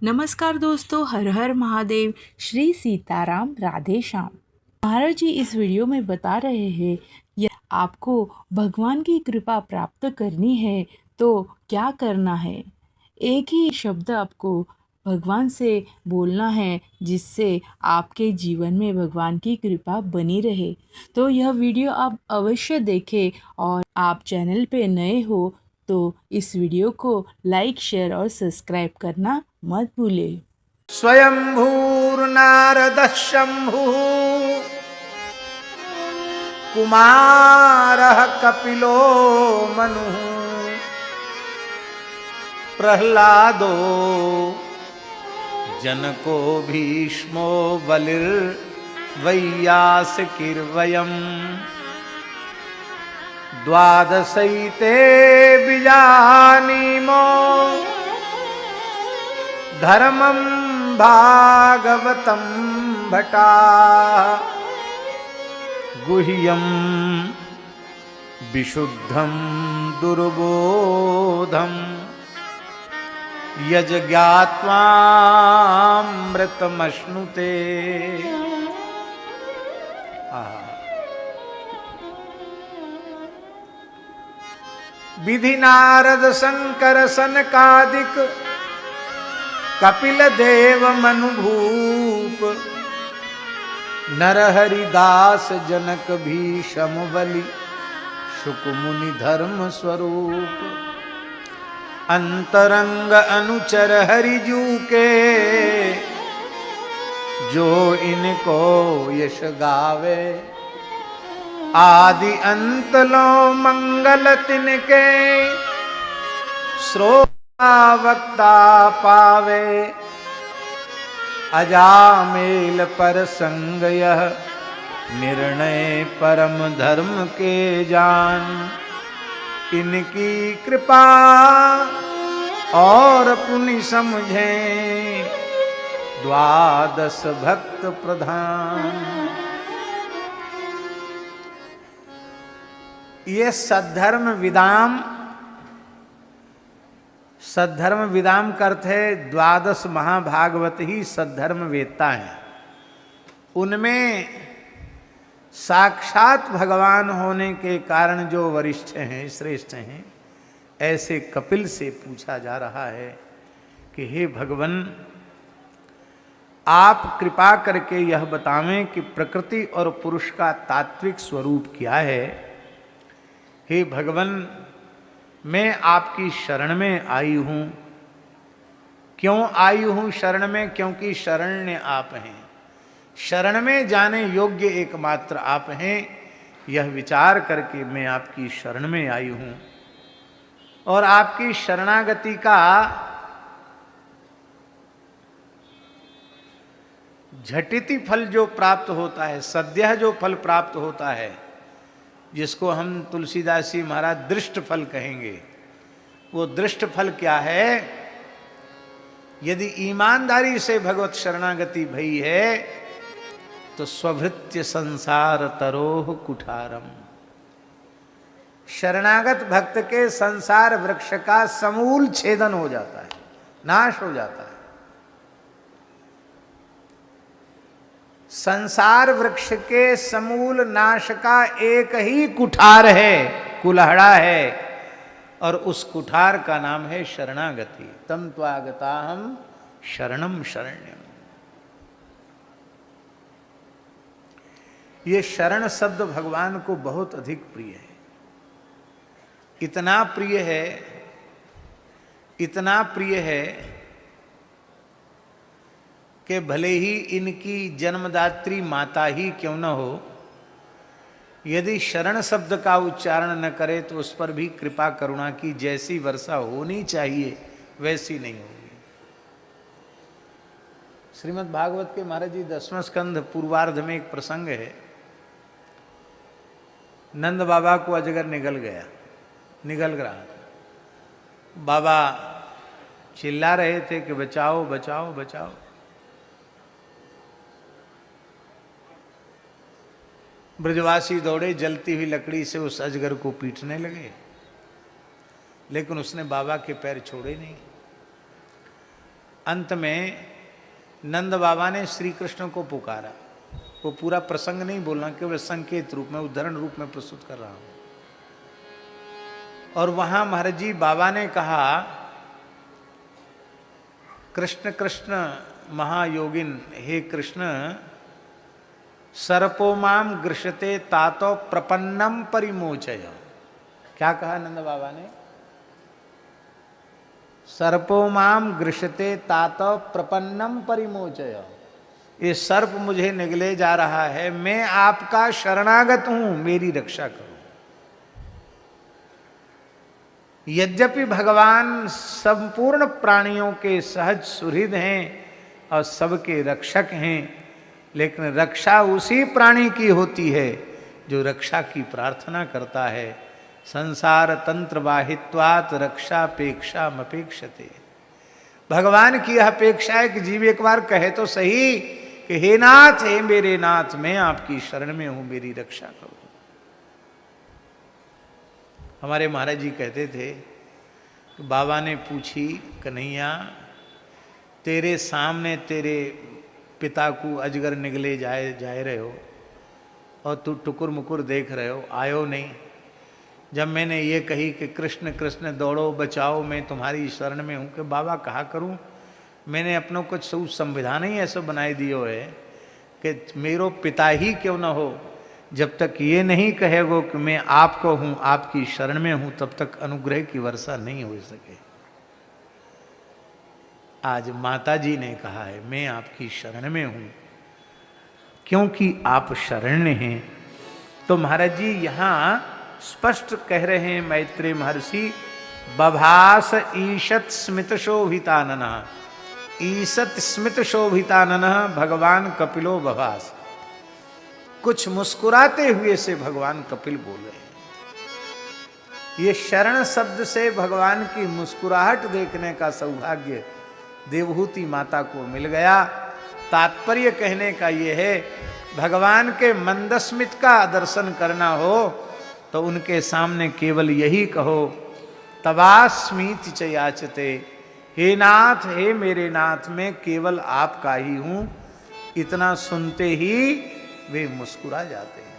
नमस्कार दोस्तों, हर हर महादेव, श्री सीताराम, राधे श्याम। महाराज जी इस वीडियो में बता रहे हैं यदि आपको भगवान की कृपा प्राप्त करनी है तो क्या करना है। एक ही शब्द आपको भगवान से बोलना है जिससे आपके जीवन में भगवान की कृपा बनी रहे। तो यह वीडियो आप अवश्य देखें और आप चैनल पे नए हो तो इस वीडियो को लाइक, शेयर और सब्सक्राइब करना मत भूलें। स्वयंभूर्नारदः शम्भुः कुमारः कपिलो मनुः प्रह्लादो जनको भीष्मो बलिर्वैयासकिर्वयम् द्वादशैते बीजानीमो धर्मं भागवतं भटा गुह्यं विशुद्धं दुर्बोधं यज्ञात्वामृतमश्नुते। विधि नारद शंकर सनकादिक कपिल देव मनुभूप नरहरिदास जनक भीषम बलि शुकमुनि धर्म स्वरूप अंतरंग अनुचर हरिजू के जो इनको यश गावे आदि अंत लो मंगल तिनके वक्ता पावे अजामेल पर संग यह निर्णय परम धर्म के जान इनकी कृपा और पुण्य समझे द्वादश भक्त प्रधान। ये सद्धर्म विदाम करते है द्वादश महाभागवत ही सद्धर्म वेत्ता हैं। उनमें साक्षात भगवान होने के कारण जो वरिष्ठ हैं, श्रेष्ठ हैं, ऐसे कपिल से पूछा जा रहा है कि हे भगवान, आप कृपा करके यह बतावें कि प्रकृति और पुरुष का तात्विक स्वरूप क्या है। हे भगवान, मैं आपकी शरण में आई हूँ। क्यों आई हूँ शरण में? क्योंकि शरण्य आप हैं, शरण में जाने योग्य एकमात्र आप हैं। यह विचार करके मैं आपकी शरण में आई हूँ और आपकी शरणागति का झटिति फल जो प्राप्त होता है, सद्यः जो फल प्राप्त होता है, जिसको हम तुलसीदास जी महाराज दृष्ट फल कहेंगे, वो दृष्ट फल क्या है? यदि ईमानदारी से भगवत शरणागति भई है तो स्वभृत्य संसार तरोह कुठारम, शरणागत भक्त के संसार वृक्ष का समूल छेदन हो जाता है, नाश हो जाता है। संसार वृक्ष के समूल नाश का एक ही कुठार है, कुल्हड़ा है, और उस कुठार का नाम है शरणागति। तम त्वागता हम शरणम शरण्यम। ये शरण शब्द भगवान को बहुत अधिक प्रिय है। इतना प्रिय है, इतना प्रिय है कि भले ही इनकी जन्मदात्री माता ही क्यों न हो, यदि शरण शब्द का उच्चारण न करे तो उस पर भी कृपा करुणा की जैसी वर्षा होनी चाहिए वैसी नहीं होगी। श्रीमद् भागवत के महाराज जी 10वें स्कंध पूर्वार्ध में एक प्रसंग है। नंद बाबा को अजगर निगल रहा था। बाबा चिल्ला रहे थे कि बचाओ बचाओ बचाओ। ब्रजवासी दौड़े, जलती हुई लकड़ी से उस अजगर को पीटने लगे, लेकिन उसने बाबा के पैर छोड़े नहीं। अंत में नंद बाबा ने श्री कृष्ण को पुकारा। वो पूरा प्रसंग नहीं बोलना, केवल संकेत रूप में, उदाहरण रूप में प्रस्तुत कर रहा हूं। और वहां महाराज जी बाबा ने कहा, कृष्ण कृष्ण महायोगिन, हे कृष्ण, सर्पो माम गृह्यते तातो प्रपन्नम परिमोचय। क्या कहा नंद बाबा ने? सर्पो माम गृह्यते तातो प्रपन्नम परिमोचय। ये सर्प मुझे निगले जा रहा है, मैं आपका शरणागत हूं, मेरी रक्षा करो। यद्यपि भगवान संपूर्ण प्राणियों के सहज सुहृद हैं और सबके रक्षक हैं, लेकिन रक्षा उसी प्राणी की होती है जो रक्षा की प्रार्थना करता है। संसार तंत्र बाहित्वात रक्षापेक्षा मपेक्षते। भगवान की यह अपेक्षा है कि जीव एक बार कहे तो सही कि हे नाथ, हे मेरे नाथ, मैं आपकी शरण में हूं, मेरी रक्षा करो। हमारे महाराज जी कहते थे, बाबा ने पूछी, कन्हैया तेरे सामने तेरे पिता को अजगर निगले जाए रहे हो और तू टुकुर मुकुर देख रहे हो, आयो नहीं। जब मैंने ये कही कि कृष्ण कृष्ण दौड़ो बचाओ, मैं तुम्हारी शरण में हूँ, कि बाबा कहा करूँ, मैंने अपनों को सब संविधान ही ऐसा बनाए दियो है कि मेरो पिता ही क्यों न हो, जब तक ये नहीं कहेगो कि मैं आपको हूँ, आपकी शरण में हूँ, तब तक अनुग्रह की वर्षा नहीं हो सके। आज माता जी ने कहा है, मैं आपकी शरण में हूँ, क्योंकि आप शरण्य हैं। तो महाराज जी यहाँ स्पष्ट कह रहे हैं मैत्रेय महर्षि, बभास ईशत स्मित शोभितानन। ईशत स्मित शोभितानन भगवान कपिलो बभास। कुछ मुस्कुराते हुए से भगवान कपिल बोल रहे हैं। ये शरण शब्द से भगवान की मुस्कुराहट देखने का सौभाग्य देवहूति माता को मिल गया। तात्पर्य कहने का ये है, भगवान के मंदस्मित का दर्शन करना हो तो उनके सामने केवल यही कहो, तवास्मीति च याचते, हे नाथ, हे मेरे नाथ, मैं केवल आपका ही हूं। इतना सुनते ही वे मुस्कुरा जाते हैं।